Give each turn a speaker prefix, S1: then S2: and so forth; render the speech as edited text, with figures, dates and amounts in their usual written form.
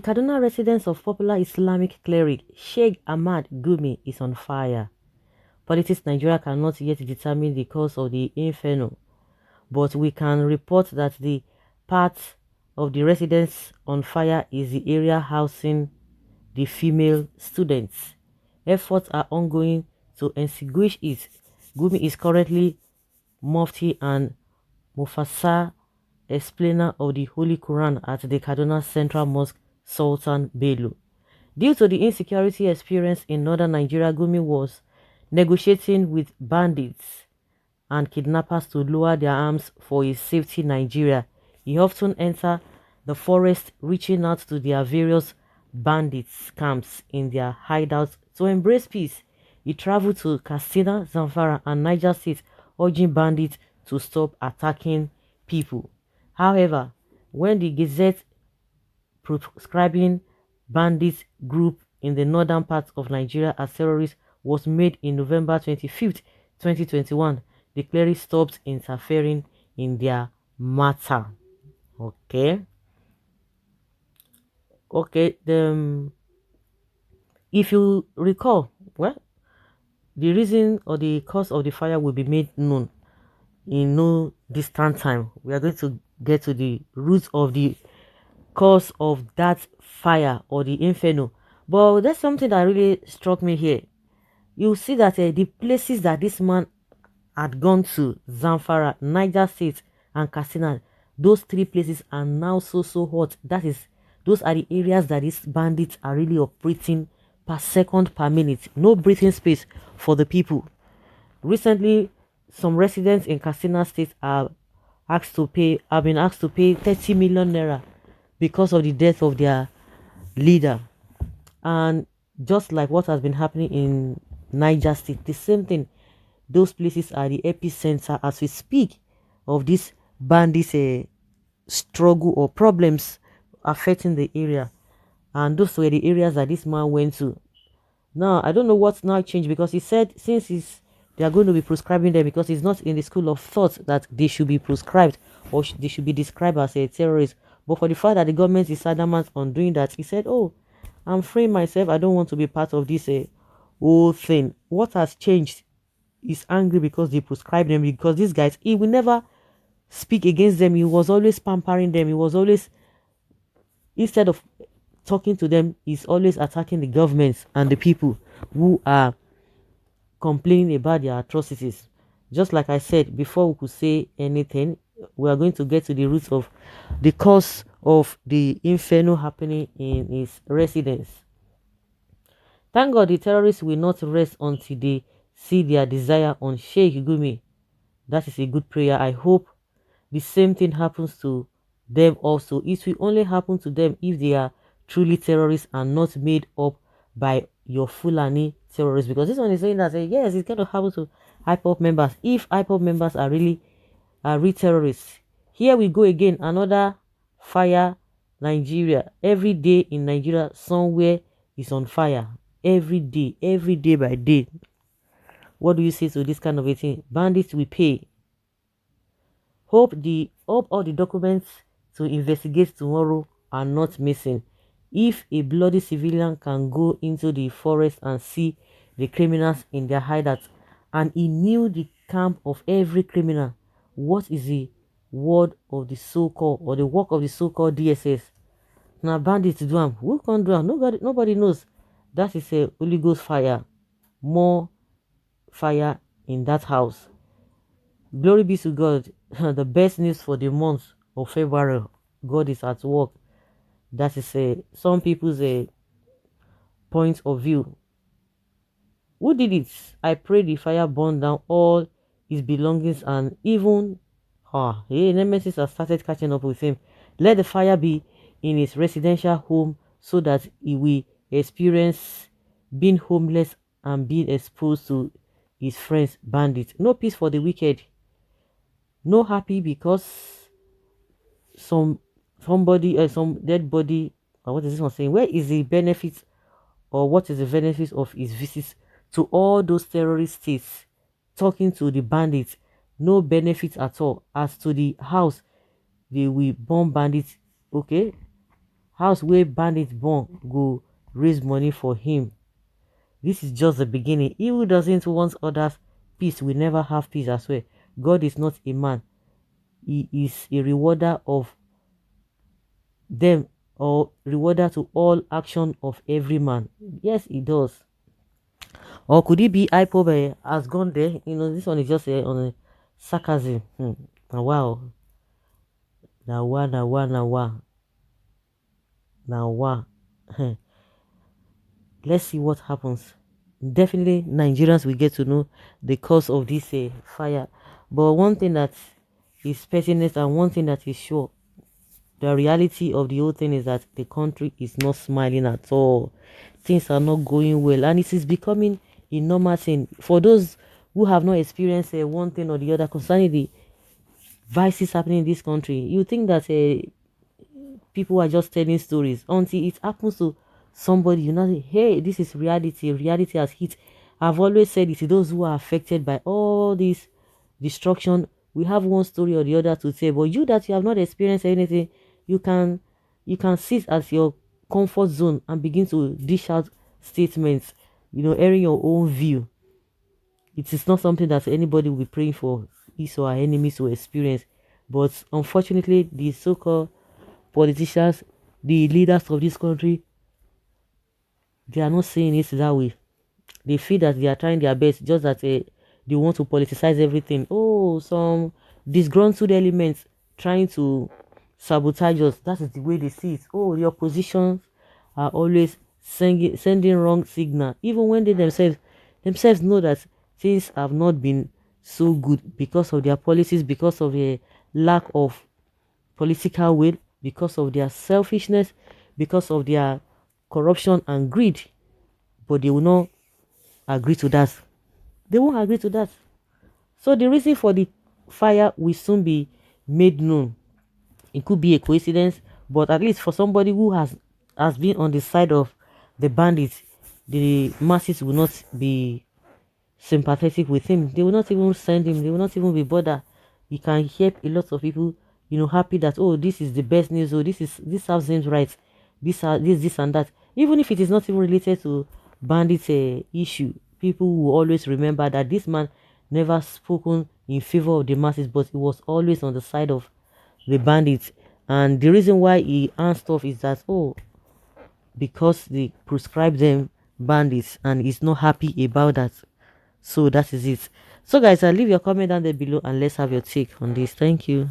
S1: Kaduna residence of popular Islamic cleric Sheikh Ahmad Gumi is on fire. Politics Nigeria cannot yet determine the cause of the inferno, but we can report that the part of the residence on fire is the area housing the female students. Efforts are ongoing to extinguish it. Gumi is currently Mufti and Mufassar explainer of the Holy Quran at the Kaduna Central Mosque Sultan Bello. Due to the insecurity experienced in northern Nigeria, Gumi was negotiating with bandits and kidnappers to lower their arms for his safety in Nigeria. He often entered the forest, reaching out to their various bandits camps in their hideouts to embrace peace. He traveled to Katsina, Zamfara, and Niger State, urging bandits to stop attacking people. However, when the Gazette proscribing bandits group in the northern part of Nigeria as terrorists was made in November 25th, 2021, the cleric stopped interfering in their matter. Okay. If you recall, well, the reason or the cause of the fire will be made known in no distant time. We are going to get to the roots of the cause of that fire or the inferno. But there's something that really struck me here. You see that the places that this man had gone to, Zamfara, Niger State, and Katsina, those three places are now so hot. Those are the areas that these bandits are really operating per second per minute. No breathing space for the people. Recently, some residents in Katsina State have been asked to pay 30 million naira because of the death of their leader. And just like what has been happening in Niger State, the same thing. Those places are the epicenter as we speak of this bandits struggle or problems affecting the area. And those were the areas that this man went to. Now, I don't know what's now changed, because he said since they are going to be prescribing them, because it's not in the school of thought that they should be prescribed or they should be described as a terrorist. But for the fact that the government is adamant on doing that, he said, oh, I'm freeing myself. I don't want to be part of this whole thing. What has changed is angry because they prescribe them, because these guys, he will never speak against them. He was always pampering them. He was always, instead of talking to them, he's always attacking the governments and the people who are complaining about their atrocities. Just like I said, before we could say anything, we are going to get to the roots of the cause of the inferno happening in his residence. Thank God the terrorists will not rest until they see their desire on Sheikh Gumi. That is a good prayer. I hope the same thing happens to them also. It will only happen to them if they are truly terrorists and not made up by your Fulani terrorists. Because this one is saying that yes, it's going to happen to IPOB members if IPOB members are real terrorists. Here we go again, another fire. Nigeria, every day in Nigeria somewhere is on fire. Every day by day. What do you say to this kind of a thing? Bandits will pay. Hope all the documents to investigate tomorrow are not missing. If a bloody civilian can go into the forest and see the criminals in their hideouts, and he knew the camp of every criminal, what is the word of the so-called, or the work of the so-called DSS? Now bandits do them. Who can do them? Nobody knows. That is a Holy Ghost fire. More fire in that house. Glory be to God. The best news for the month of February. God is at work. That is some people's point of view. Who did it? I pray the fire burned down all his belongings, and even nemesis has started catching up with him. Let the fire be in his residential home, so that he will experience being homeless and being exposed to his friends bandits. No peace for the wicked. No happy because some dead body, or what is this one saying? Where is the benefit, or what is the benefit of his visits to all those terrorist states, talking to the bandits? No benefit at all. As to the house, they will bomb bandits. Okay, house where bandits born go raise money for him. This is just the beginning. He who doesn't want others peace will never have peace as well. God is not a man. He is a rewarder of them, or rewarder to all action of every man. Yes, he does. Or could it be Ipobe has gone there? This one is just on a sarcasm. Now, wow. Now, wow, now, wow, now, wow. Now, wow. Let's see what happens. Definitely, Nigerians will get to know the cause of this fire. But one thing that is pertinent and one thing that is sure, the reality of the whole thing is that the country is not smiling at all. Things are not going well, and it is becoming a normal thing. For those who have not experienced one thing or the other concerning the vices happening in this country, you think that people are just telling stories until it happens to somebody. You know, hey, this is reality. Reality has hit. I've always said it to those who are affected by all this destruction. We have one story or the other to tell, but you that you have not experienced anything, you can sit at your comfort zone and begin to dish out statements, airing your own view. It is not something that anybody will be praying for his or our enemies to experience. But unfortunately, the so-called politicians, the leaders of this country, they are not saying it that way. They feel that they are trying their best, just that they want to politicize everything. Oh, some disgruntled elements trying to sabotage us. That is the way they see it. Oh, the opposition are always sending wrong signal, even when they themselves know that things have not been so good because of their policies, because of the lack of political will, because of their selfishness, because of their corruption and greed. But they will not agree to that. They won't agree to that. So the reason for the fire will soon be made known. It could be a coincidence, but at least for somebody who has been on the side of the bandits, the masses will not be sympathetic with him. They will not even send him. They will not even be bothered. You can hear a lot of people, happy that, oh, this is the best news. Oh, this seems right. This and that. Even if it is not even related to bandits issue, people will always remember that this man never spoken in favor of the masses, but he was always on the side of the bandits. And the reason why he answered off is that, oh, because they prescribe them bandits, and he's not happy about that. So that is it. So guys, I'll leave your comment down there below and let's have your take on this. Thank you.